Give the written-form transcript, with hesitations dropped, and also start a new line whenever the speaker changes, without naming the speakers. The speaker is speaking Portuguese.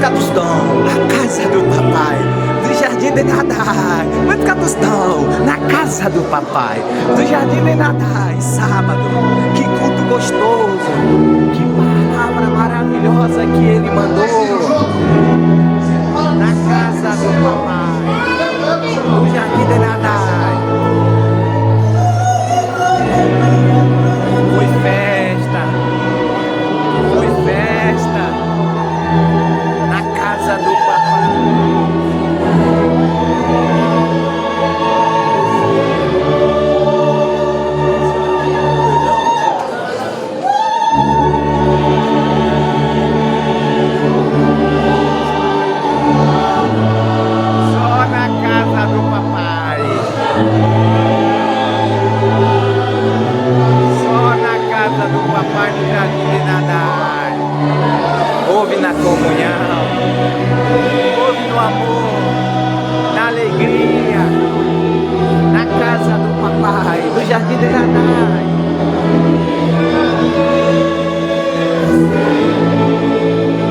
Música Tostão, na casa do papai, do Jardim de Nadai. Música Tostão, na casa do papai, do Jardim de Nadai. Sábado, que culto gostoso, que palavra maravilhosa que ele mandou. Na casa do papai, do Jardim de Nadai. Foi festa, foi festa. Na casa do papai. Só na casa do papai. Só na casa do papai no Jardim de Nadai. Ouve na comunhão, ouve no amor.